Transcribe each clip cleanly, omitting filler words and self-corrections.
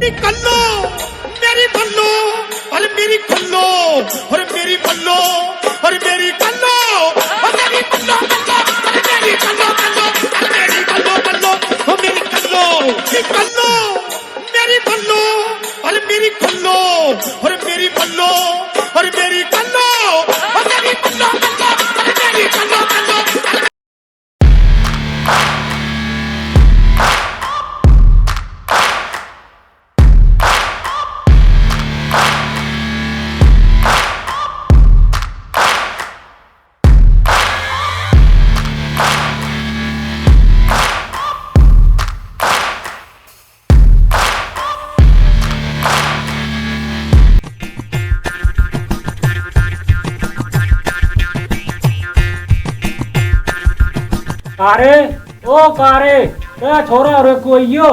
कल्लो मेरी बल्लो और मेरी कल्लो और मेरी बल्लो और मेरी कल्लो और मेरी बल्लो और मेरी कल्लो और मेरी बल्लो और मेरी कल्लो मेरी बल्लो और मेरी कल्लो और मेरी बल्लो और मेरी कल्लो और मेरी बल्लो और मेरी कल्लो कारे ओ कारे क्या छोरा रे कोइयो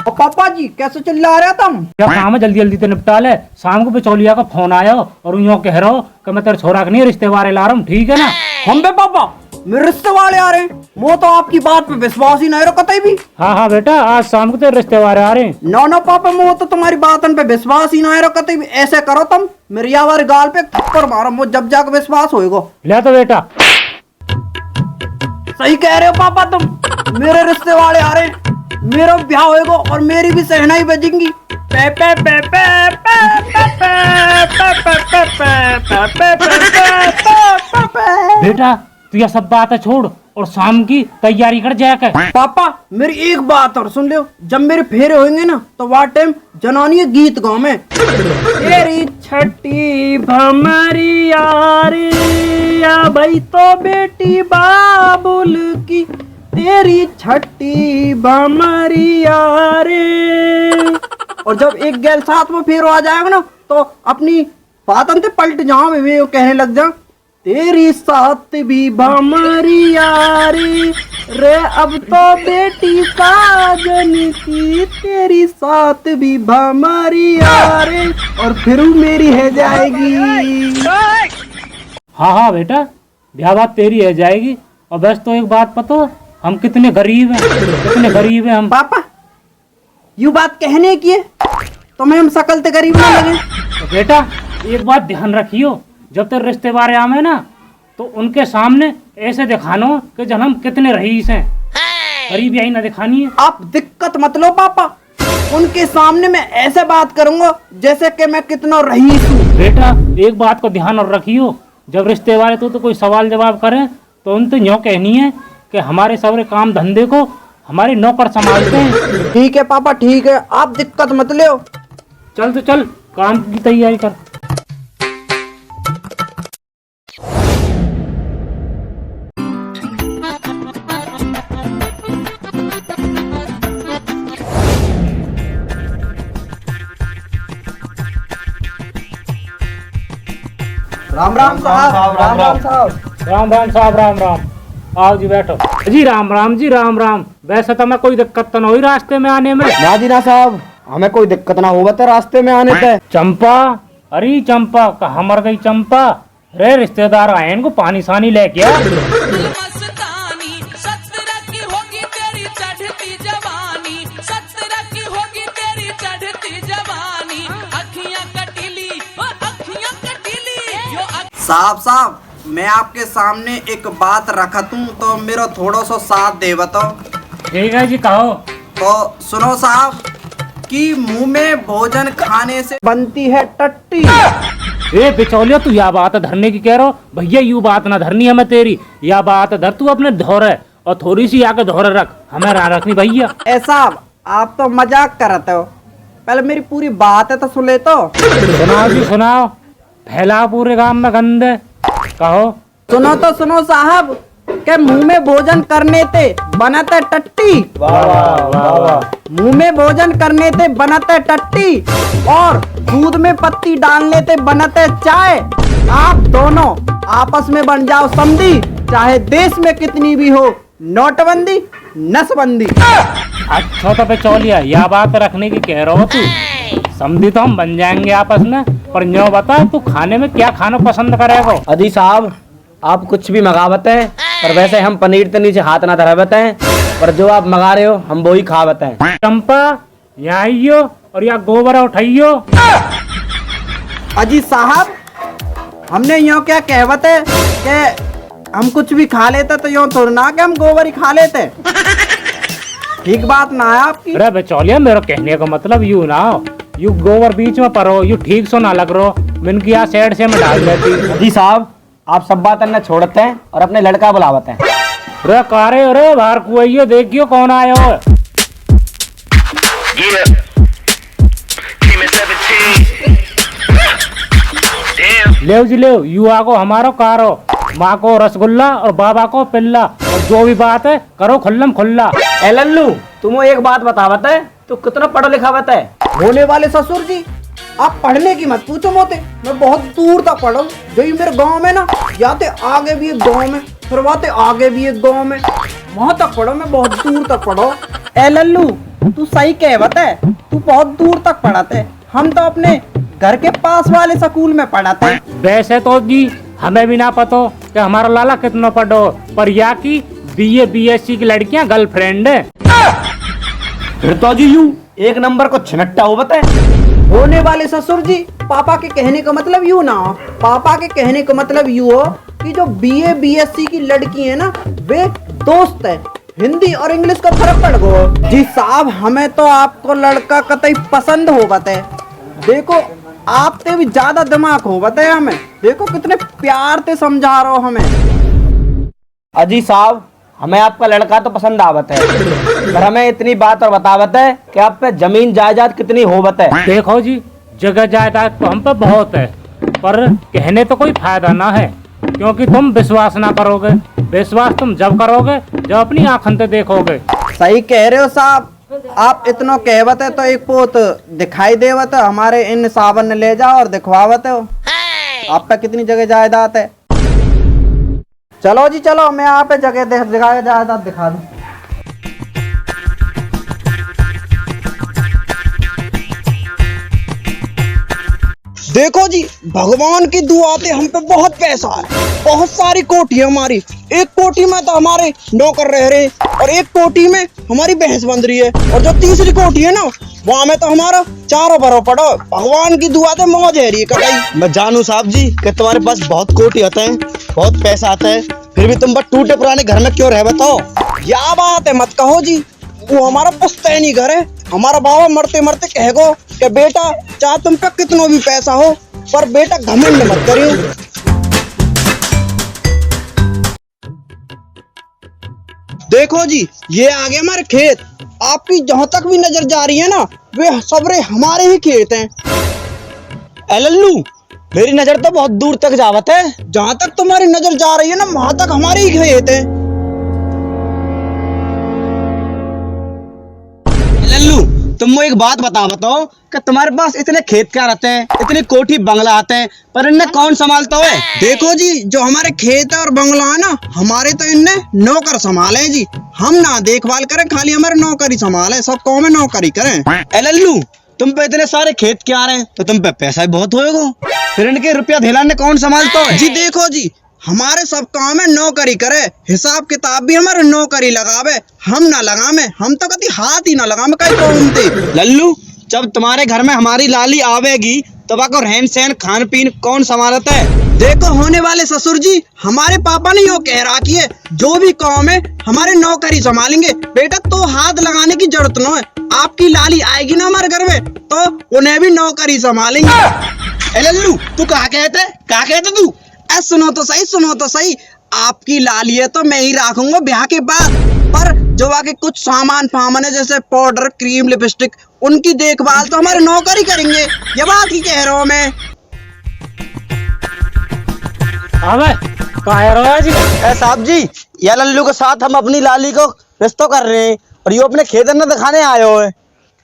पापा जी कैसे चिल्ला रहे तुम? क्या काम है जल्दी जल्दी तो निपटा ले। शाम को बिचौलिया का फोन आया और यूं कह रहा हो कि मैं तेरे छोरा के नहीं रिश्ते वाले ला रहा हूँ, ठीक है ना? हम बे पापा मेरे रिश्ते वाले आ रहे हैं। वो तो आपकी बात पे विश्वास ही नहीं रहा कतई भी। हाँ बेटा, आज शाम को तेरे रिश्ते वाले आ रहे हैं। ना पापा वो तो तुम्हारी बातन पे विश्वास ही नहीं रहा कतई भी। ऐसे करो तुम मेरी यार गाल पे थप्पड़ मारो, मुझे जब जाकर विश्वास होएगा। ले तो बेटा सही कह रहे हो पापा तुम। मेरे रिश्ते वाले आ रहे हैं, मेरा ब्याह होएगा और मेरी भी सहनाई बजेंगी। पे पे पे पे पे बेटा तू यह सब बात छोड़ और शाम की तैयारी कर जाकर। पापा मेरी एक बात और सुन लो, जब मेरे फेरे होंगे ना तो वह टाइम जनानी गीत गाँव में तेरी छठी भमरी यारी या भाई तो बेटी बाबुल की तेरी छठी भमरी यारी। और जब एक गैल साथ में फेरो आ जाएगा ना तो अपनी बातन से पलट जाओ, वे कहने लग जा तेरी साथ भी भमरी यारी रे अब तो बेटी साजन की तेरी साथ भी भमरी यारी और फिर मेरी है जाएगी। हाँ बेटा ब्याह बात तेरी है जाएगी। और बस तो एक बात पता, हम कितने गरीब हैं, कितने गरीब हैं हम। पापा यू बात कहने की है तो मैं हम शकल ते गरीब ना लगे। तो बेटा एक बात ध्यान रखियो, जब तेरे रिश्ते बारे आवे ना तो उनके सामने ऐसे दिखानो कि जब हम कितने रईस हैं, गरीब यही ना दिखानी है। आप दिक्कत मत लो पापा, उनके सामने मैं ऐसे बात करूंगा जैसे कि मैं कितना रईस हूँ। बेटा एक बात को ध्यान और रखियो, जब रिश्ते वाले तो कोई सवाल जवाब करें तो उनसे यूँ कहनी है कि हमारे सारे काम धंधे को हमारे नौकर संभालते हैं। ठीक है पापा ठीक है, आप दिक्कत मत लो। चल तो चल काम की तैयारी कर। राम राम साहब, राम राम साहब। राम राम साहब, राम राम। आओ जी बैठो। जी राम राम, जी राम राम। वैसे तो मैं कोई दिक्कत तो नहीं रास्ते में आने में? ना जी ना साहब, हमें कोई दिक्कत ना होगा तो रास्ते में आने पे। चंपा, अरे चंपा कहाँ मर गई चंपा? रे रिश्तेदार आए इनको पानी सानी लेके आ। साहब मैं आपके सामने एक बात रखा तूं तो मेरा थोड़ा सा साथ दे बताओ। ठीक है जी कहो। तो सुनो साहब कि मुंह में भोजन खाने से बनती है टट्टी। ए बिचौलिया तू या बात धरने की कह रहा हो? भैया यू बात ना धरनी है मैं तेरी, या बात धर तू अपने धोरे और थोड़ी सी आके धोरे रख, हमें ना रखनी भैया। साहब आप तो मजाक करते हो, पहले मेरी पूरी बात है तो सुन ले। तो सुनाओ जी सुनाओ, फैला पूरे गांव में गंदे। कहो। सुनो तो सुनो साहब के मुंह में भोजन करने ते बनते टट्टी। वाह वाह वाह। मुंह में भोजन करने ते बनते टट्टी और दूध में पत्ती डालने ते बनते चाय। आप दोनों आपस में बन जाओ समधी, चाहे देश में कितनी भी हो नोटबंदी नसबंदी। अच्छा तो बिचौलिया या बात रखने की कह रहा हो तू? समझी तो हम बन जाएंगे आपस में, पर न्यों बता तू खाने में क्या खाना पसंद करेगा? अजी साहब आप कुछ भी मंगावत हैं, पर वैसे हम पनीर के नीचे हाथ ना धरावत हैं, पर जो आप मंगा रहे हो हम वही खावत हैं। चंपा यहाँ आइयो और यहाँ गोबर उठाइयो। अजी साहब, हमने यूँ क्या कहवत है कि हम कुछ भी खा लेते तो यूँ थोड़ा ना कि हम गोबर ही खा लेते। ठीक बात ना है आपकी। अरे बेचौलिया, मेरा कहने का मतलब यू ना हो, यू गोबर बीच में परो, यू ठीक सो ना लग रो, मिनकी यहाँ साइड से मैं डाल देती। जी साहब, आप सब बात अन्ना छोड़ते हैं और अपने लड़का बुलावत हैं। अरे कारे, अरे बाहर कुआइयो, देखियो कौन आयो है। Yeah. Team at 17. Damn. ले जी ले, यू आको हमारो कारो, माँ को रसगुल्ला और बाबा को पिल्ला, और जो भी बात है करो खुल्लम खुल्ला। ए लल्लू, तुम एक बात बतावत है, तू कितना पढ़ो लिखावत है? होने वाले ससुर जी, आप पढ़ने की मत पूछो मोते, मैं बहुत दूर तक पढ़ा हूँ। जो ये मेरे गांव में ना, जाते आगे भी एक गांव में, फिर वाते आगे भी एक गांव में, वहां तक पढ़ो, मैं बहुत दूर तक पढ़ो। ए लल्लू, तू सही कहवत है, तू बहुत दूर तक पढ़ाते, हम तो अपने घर के पास वाले स्कूल में पढ़ाते। वैसे तो जी हमें भी ना पतो कि हमारा लाला कितना पढ़ो, पर यहाँ की BA BSc की लड़कियां गर्लफ्रेंड है। फिर तो जी यू एक नंबर को छिनट्टा हो बता। होने वाले ससुर जी, पापा के कहने का मतलब यू ना हो, पापा के कहने का मतलब यू हो कि जो BA BSc की लड़की है ना, वे दोस्त है। हिंदी और इंग्लिश का फर्क पड़ गो। जी साहब, हमें तो आपको लड़का कतई पसंद हो बते। देखो, आपसे भी ज्यादा दिमाग हो बते हमें। देखो कितने प्यार से समझा रहे हो हमें। अजी साहब, हमें आपका लड़का तो पसंद आवत है, पर हमें इतनी बात और बतावत है कि आप पे जमीन जायदाद कितनी होवत है। देखो जी, जगह जायदाद तो हम पे बहुत है, पर कहने तो कोई फायदा ना है, क्योंकि तुम विश्वास ना करोगे। विश्वास तुम जब करोगे जब अपनी आंखन से देखोगे। सही कह रहे हो साहब, आप इतना कहवत है तो एक पोत दिखाई देवत है, हमारे इन सावन ने ले जाओ और दिखवावत हो आप पे कितनी जगह जायदाद है। चलो जी चलो, मैं आप पे जगह जायदाद दिखा दूं। देखो जी, भगवान की दुआ से हम पे बहुत पैसा है, बहुत सारी कोठी है हमारी। एक कोठी में तो हमारे नौकर रह रहे, और एक कोठी में हमारी भैंस बंध रही है, और जो तीसरी कोठी है ना, वहाँ में तो हमारा चारों बरो पड़ो। भगवान की दुआ से मौज है रही कटाई। मैं जानू साहब जी कि तुम्हारे पास बहुत कोटी आते हैं, बहुत पैसा आता है, फिर भी तुम बस टूटे पुराने घर में क्यों रह बताओ? क्या बात है, मत कहो जी, वो हमारा पुश्तैनी घर है। हमारा बाबा मरते मरते कहेगो कि बेटा, चाहे तुम पे कितना भी पैसा हो, पर बेटा घमंड मत करियो। देखो जी, ये आगे हमारे खेत, आपकी जहाँ तक भी नजर जा रही है ना, वे सबरे हमारे ही खेत हैं। ए लल्लू, मेरी नजर तो बहुत दूर तक जावत है। जहाँ तक तुम्हारी नजर जा रही है ना, वहां तक हमारे ही खेत हैं। लल्लू, तुम एक बात बताओ कि तुम्हारे पास इतने खेत क्या रहते हैं, इतने कोठी बंगला आते हैं, पर इन्हें कौन संभालता है? देखो जी, जो हमारे खेत है और बंगला है ना, हमारे तो इनने नौकर संभाले हैं जी। हम ना देखभाल करें, खाली हमारे नौकर ही संभाले, सब काम में नौकर ही करें। ए लल्लू, तुम पे इतने सारे खेत क्या आ रहे हैं, तो तुम पे पैसा भी बहुत होएगा, फिर इनके रुपया धेलाने कौन संभालता है? जी देखो जी, हमारे सब काम है नौकरी करे, हिसाब किताब भी हमारे नौकरी लगावे, हम ना लगावे, हम तो कभी हाथ ही ना लगावे कहीं काम पे। लल्लू, जब तुम्हारे घर में हमारी लाली आवेगी तब आपको रहन सहन खान पीन कौन संभालता है? देखो होने वाले ससुर जी, हमारे पापा ने यो कह रखी है, जो भी काम है हमारे नौकरी संभालेंगे। बेटा, तो हाथ लगाने की जरूरत न है, आपकी लाली आएगी ना हमारे घर में, तो उन्हें भी नौकरी संभालेंगे। ए लल्लू, तू कहा कहते तू? सुनो तो सही, सुनो तो सही, आपकी लाली है तो मैं ही रखूंगा ब्याह के बाद, पर जो आके कुछ सामान फामान है, जैसे पाउडर, क्रीम, लिपस्टिक, उनकी देखभाल तो हमारे नौकर ही करेंगे। ये बात ही कह रहा हूँ मैं। अबे कह जी, ए साहब जी, या लल्लू के साथ हम अपनी लाली को रिश्ता कर रहे हैं, और ये अपने खेत न दिखाने आए हो है।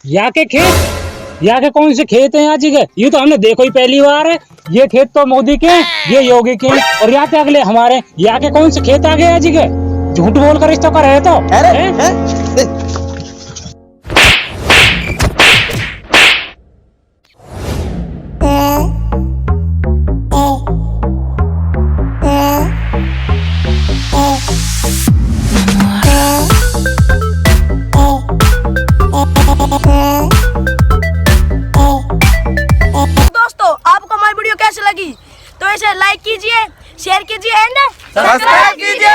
यहाँ के खेत, यहाँ के कौन से खेत हैं आज के? ये तो हमने देखो ही पहली बार है। ये खेत तो मोदी के, ये योगी के, और यहाँ पे अगले हमारे। यहाँ के कौन से खेत आ गए आज के? झूठ बोलकर रिश्ता कर रहे तो। लाइक कीजिए, शेयर कीजिए एंड सब्सक्राइब कीजिए।